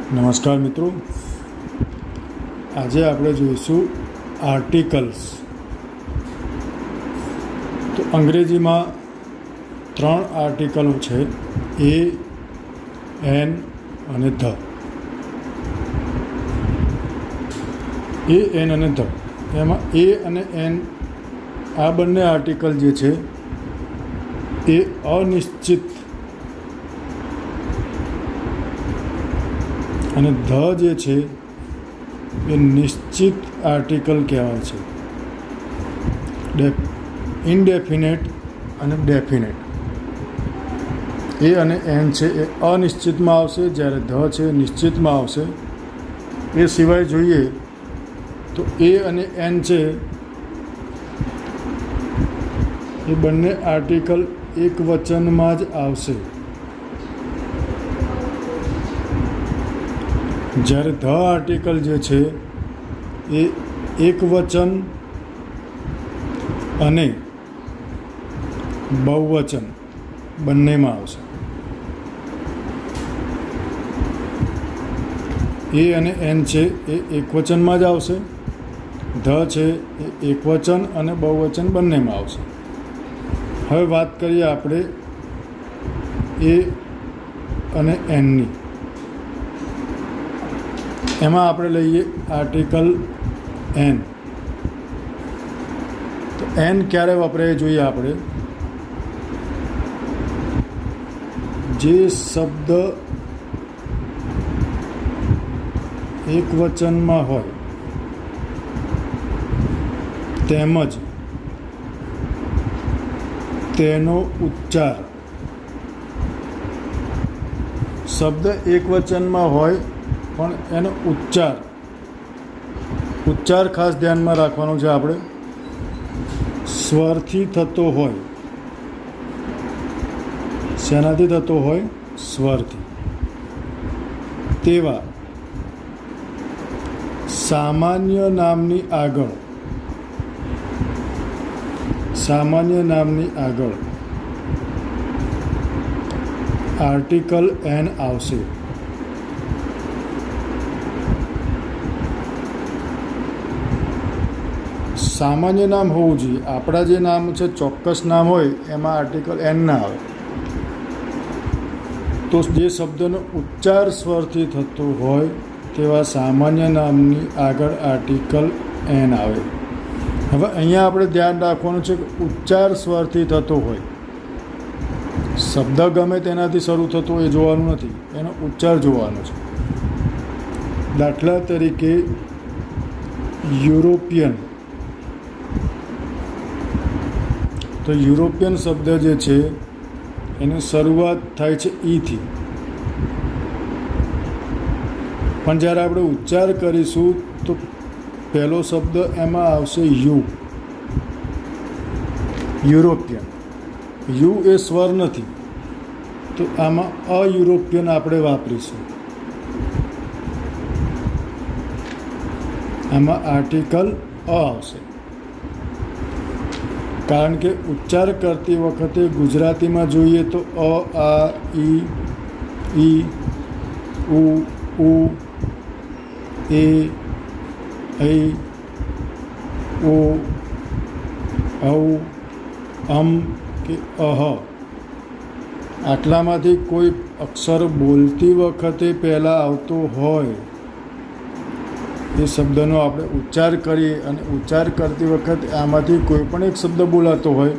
નમસ્કાર મિત્રો, આજે આપણે જોઈશું આર્ટિકલ્સ. તો અંગ્રેજીમાં 3 આર્ટિકલો છે: એ, એન અને ધ. એ, એન અને ધ. એમાં એ અને એન આ બંને આર્ટિકલ જે છે એ અનિશ્ચિત અને ધ જે છે એ નિશ્ચિત આર્ટિકલ કહેવાય છે. ઇનડેફિનેટ અને ડેફિનેટ. એ અને એન છે એ અનિશ્ચિતમાં આવશે, જ્યારે ધ છે નિશ્ચિતમાં આવશે. એ સિવાય જોઈએ તો એ અને એન છે એ બંને આર્ટિકલ એક વચનમાં જ આવશે, જ્યારે ધ આર્ટિકલ જે છે એ એક વચન અને બહુવચન બંનેમાં આવશે. એ અને એન છે એ એક વચનમાં જ આવશે, ધ છે એ એક વચન અને બહુવચન બંનેમાં આવશે. હવે વાત કરીએ આપણે એ અને એનની. એમાં આપણે લઈએ આર્ટિકલ એન. તો એન ક્યારે વપરાય જોઈએ આપણે? જે શબ્દ એક વચનમાં હોય તેમજ તેનો ઉચ્ચાર. શબ્દ એક વચનમાં હોય પણ એનો ઉચ્ચાર ખાસ ધ્યાનમાં રાખવાનો છે આપણે. સ્વરથી થતો હોય. શેનાથી થતો હોય? સ્વરથી. તેવા સામાન્ય નામની આગળ આર્ટિકલ એન આવશે. સામાન્ય નામ હોવું જોઈએ. આપણા જે નામ છે ચોક્કસ નામ હોય એમાં આર્ટિકલ એન ના આવે. તો જે શબ્દનો ઉચ્ચાર સ્વરથી થતો હોય તેવા સામાન્ય નામની આગળ આર્ટિકલ એન આવે. હવે અહીંયા આપણે ધ્યાન રાખવાનું છે કે ઉચ્ચાર સ્વરથી થતો હોય. શબ્દ ગમે તેનાથી શરૂ થતો હોય એ જોવાનું નથી, એનો ઉચ્ચાર જોવાનો છે. દાખલા તરીકે યુરોપિયન. તો યુરોપિયન શબ્દ જે છે એની શરૂઆત થાય છે ઈથી, પણ જ્યારે આપણે ઉચ્ચાર કરીશું તો પહેલો શબ્દ એમાં આવશે યુ. યુરોપિયન. યુ એ સ્વર નથી, તો આમાં અયુરોપિયન આપણે વાપરીશું. આમાં આર્ટિકલ અ આવશે, કારણ કે ઉચ્ચાર કરતી વખતે ગુજરાતીમાં જોઈએ તો અ, આ, ઈ, ઉ, એ, ઐ, ઓ, ઔ, અમ કે અહ. આટલામાંથી કોઈ અક્ષર બોલતી વખતે પહેલાં આવતો હોય એ શબ્દનો આપણે ઉચ્ચાર કરીએ, અને ઉચ્ચાર કરતી વખતે આમાંથી કોઈ પણ એક શબ્દ બોલાતો હોય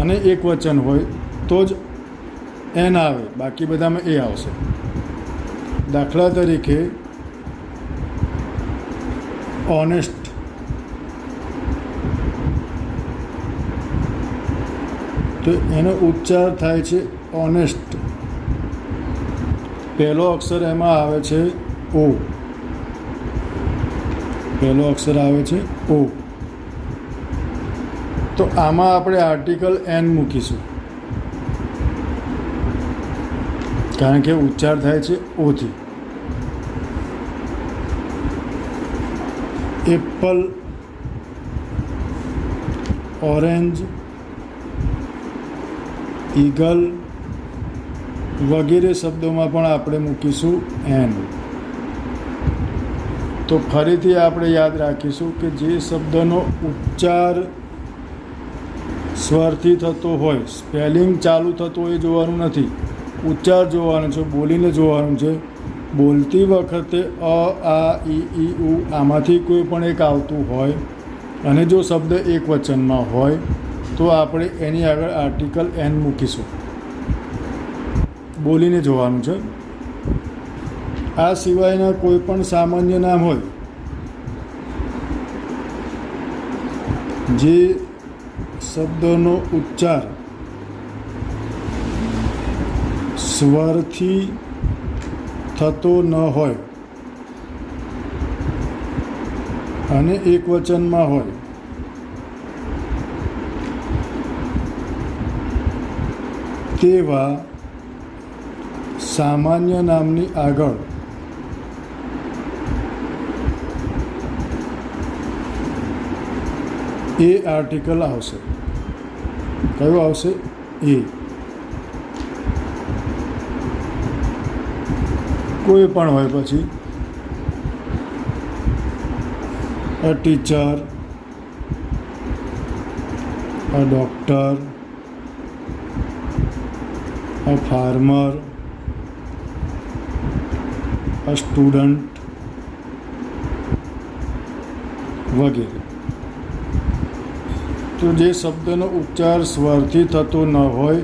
અને એક વચન હોય તો જ એન આવે, બાકી બધામાં એ આવશે. દાખલા તરીકે ઓનેસ્ટ. તો એનો ઉચ્ચાર થાય છે ઓનેસ્ટ. પહેલો અક્ષર એમાં આવે છે ઓ. તો આમાં આપણે આર્ટિકલ એન મૂકીશું, કારણ કે ઉચ્ચાર થાય છે ઓથી. એપલ, ઓરેન્જ, ઈગલ, વગેરે શબ્દોમાં પણ આપણે મૂકીશું એન. તો ફરીથી આપણે યાદ રાખીશું કે જે શબ્દનો ઉચ્ચાર સ્વરથી થતો હોય, સ્પેલિંગ ચાલુ થતો હોય એ જોવાનું નથી, ઉચ્ચાર જોવાનો છે, બોલીને જોવાનું છે. બોલતી વખતે અ, આ, ઈ, ઉ આમાંથી કોઈ પણ એક આવતું હોય અને જો શબ્દ એક વચનમાં હોય તો આપણે એની આગળ આર્ટિકલ એન મૂકીશું. બોલીને જોવાનું છે. આ સિવાયના કોઈ પણ સામાન્ય નામ હોય જે શબ્દનો ઉચ્ચાર સ્વરથી થતો ન હોય અને એક વચનમાં હોય તેવા સામાન્ય નામની આગળ એ આર્ટિકલ આવશે. કયું આવશે? એ. કોઈ પણ હોય, પછી a teacher, a doctor, a farmer, a student વગેરે. તો જે શબ્દનો ઉચ્ચાર સ્વરથી થતો ન હોય,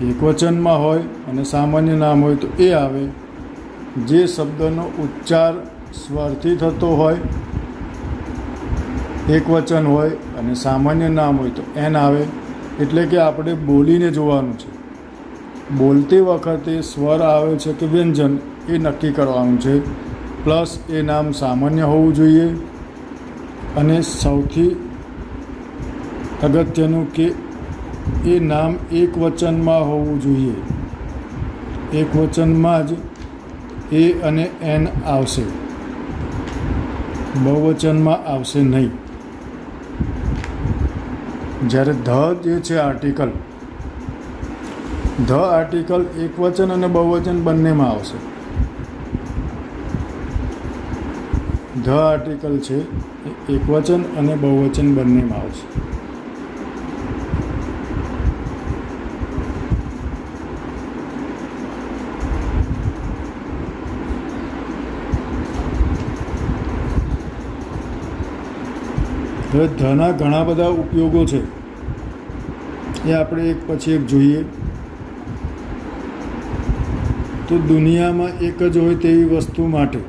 એકવચનમાં હોય અને સામાન્ય નામ હોય તો એ આવે. જે શબ્દનો ઉચ્ચાર સ્વરથી થતો હોય, એકવચન હોય અને સામાન્ય નામ હોય તો એન આવે. એટલે કે આપણે બોલીને જોવાનું છે. બોલતી વખતે સ્વર આવે છે કે વ્યંજન એ નક્કી કરવાનું છે. પ્લસ એ નામ સામાન્ય હોવું જોઈએ અને સૌથી અગત્યનું કે એ નામ એક વચનમાં હોવું જોઈએ. એક વચનમાં જ એ અને એન આવશે, બહુવચનમાં આવશે નહીં. જ્યારે ધ જે છે આર્ટિકલ, ધ આર્ટિકલ એકવચન અને બહુવચન બંનેમાં આવશે. ધ આર્ટિકલ છે એ એકવચન અને બહુવચન બંનેમાં આવશે. હવે ધના ઘણા બધા ઉપયોગો છે, એ આપણે એક પછી એક જોઈએ. તો દુનિયામાં એક જ હોય તેવી વસ્તુ માટે,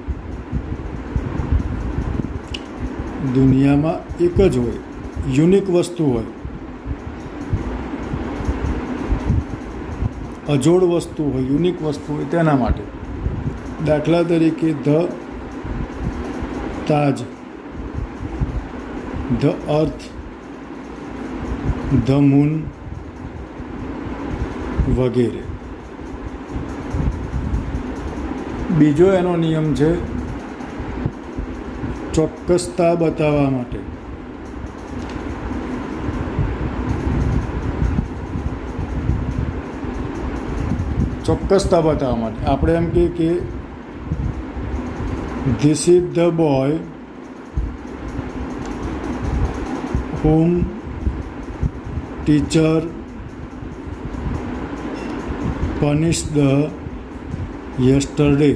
દુનિયામાં એક જ હોય, યુનિક વસ્તુ હોય, અજોડ વસ્તુ હોય, યુનિક વસ્તુ હોય તેના માટે. દાખલા તરીકે the Taj, the earth, the moon વગેરે. બીજો એનો નિયમ છે ચોક્કસતા બતાવવા માટે. ચોક્કસતા બતાવવા માટે આપણે એમ કહીએ કે this is the boy whom teacher punished yesterday.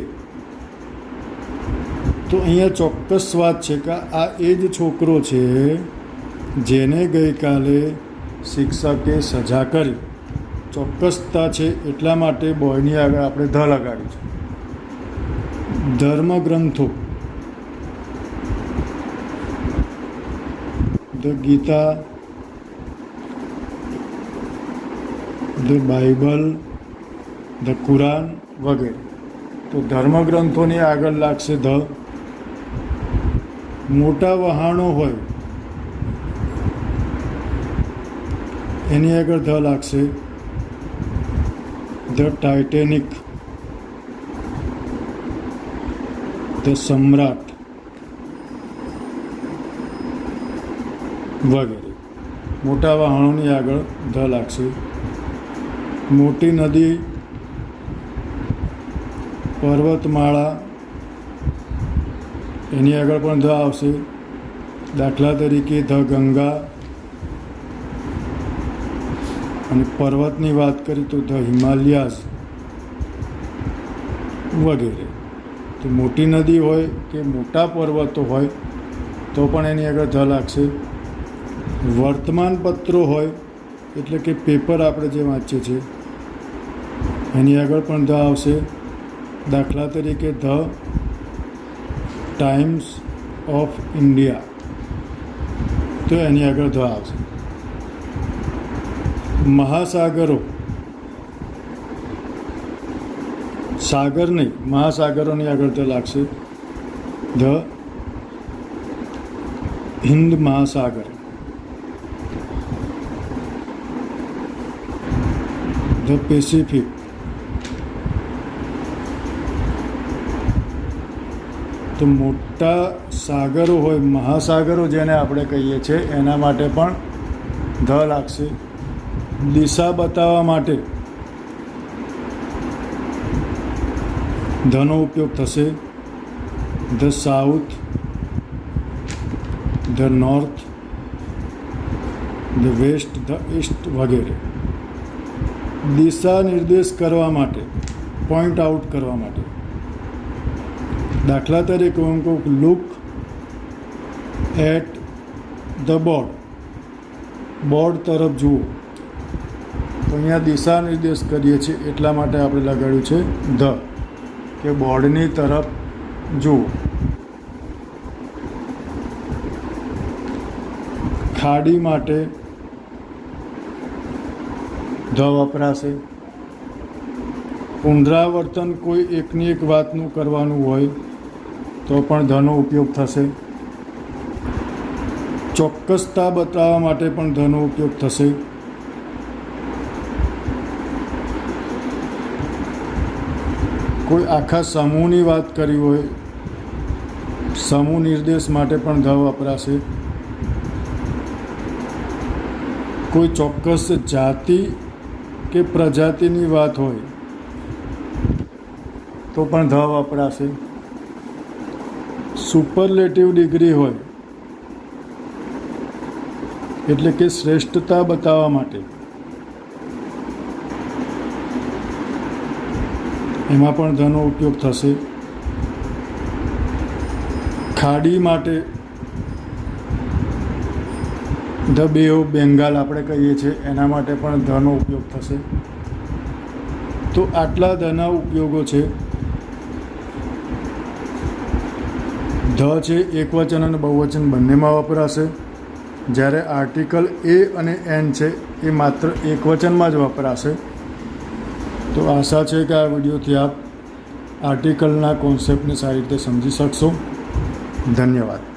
તો અહીંયા ચોક્કસ વાત છે કે આ એ જ છોકરો છે જેને ગઈકાલે શિક્ષકે સજા કરી. ચોક્કસતા છે એટલા માટે બોયની આગળ આપણે ધ લગાડી છે. ધર્મગ્રંથો, the Gita, the Bible, the Quran વગેરે. તો ધર્મગ્રંથોની આગળ લાગશે ધ. મોટા વહાણો હોય એની આગળ ધ લાગશે. ધ ટાઇટેનિક, ધ સમ્રાટ વગેરે. મોટા વાહનોની આગળ ધ લાગશે. મોટી નદી પર્વતમાળા, એની આગળ પણ ધ આવશે. દાખલા તરીકે ધ ગંગા, અને પર્વતની વાત કરીએ તો ધ હિમાલયાઝ વગેરે. તો મોટી નદી હોય કે મોટા પર્વતો હોય તો પણ એની આગળ ધ લાગશે. વર્તમાનપત્રો હોય એટલે કે પેપર આપણે જે વાંચીએ છીએ એની આગળ પણ ધ આવશે. દાખલા તરીકે ધ ટાઈમ્સ ઓફ ઇન્ડિયા, તો એની આગળ ધ આવશે. મહાસાગરો, સાગર નહીં, મહાસાગરોની આગળ ધ લાગશે. ધ હિન્દ મહાસાગર, ધ પેસિફિક, તો મોટા સાગરો હોય, મહાસાગરો જેને આપણે કહીએ છીએ એના માટે પણ ધ લાગશે. દિશા બતાવવા માટે ધનો ઉપયોગ થશે. The south, the north, the west, the east વગેરે. દિશા નિર્દેશ કરવા માટે, પોઈન્ટ આઉટ કરવા માટે. દાખલા તરીકે હું કહું look at the board, board તરફ જુઓ, તો અહીંયા દિશા નિર્દેશ કરીએ છીએ એટલા માટે આપણે લગાડ્યું છે ધ, કે બોર્ડની તરફ જુઓ. ખાડી માટે ધ વપરાશે. પુનરાવર્તન કોઈ એકની એક વાતનું કરવાનું હોય તો પણ ધનો ઉપયોગ થશે. ચોક્કસતા બતાવવા માટે પણ ધનો ઉપયોગ થશે. કોઈ આખા સમૂહની વાત કરી હોય, સમૂહ નિર્દેશ માટે પણ ધ વપરાશે. કોઈ ચોક્કસ જાતિ કે પ્રજાતિની વાત હોય તો પણ ધ વપરાશે. સુપરલેટિવ ડિગ્રી હોય એટલે કે શ્રેષ્ઠતા બતાવવા માટે, એમાં પણ ધનો ઉપયોગ થશે. ખાડી માટે ધ બે ઓફ બેંગાલ આપણે કહીએ છીએ એના માટે પણ ધનો ઉપયોગ થશે. તો આટલા ધના ઉપયોગો છે. ધ છે એકવચન અને બહુવચન બંનેમાં વપરાશે, જ્યારે આર્ટિકલ એ અને એન છે એ માત્ર એકવચનમાં જ વપરાશે. તો આશા છે કે આ વિડીયોથી આપ આર્ટિકલના કોન્સેપ્ટને સારી રીતે સમજી શકશો. ધન્યવાદ.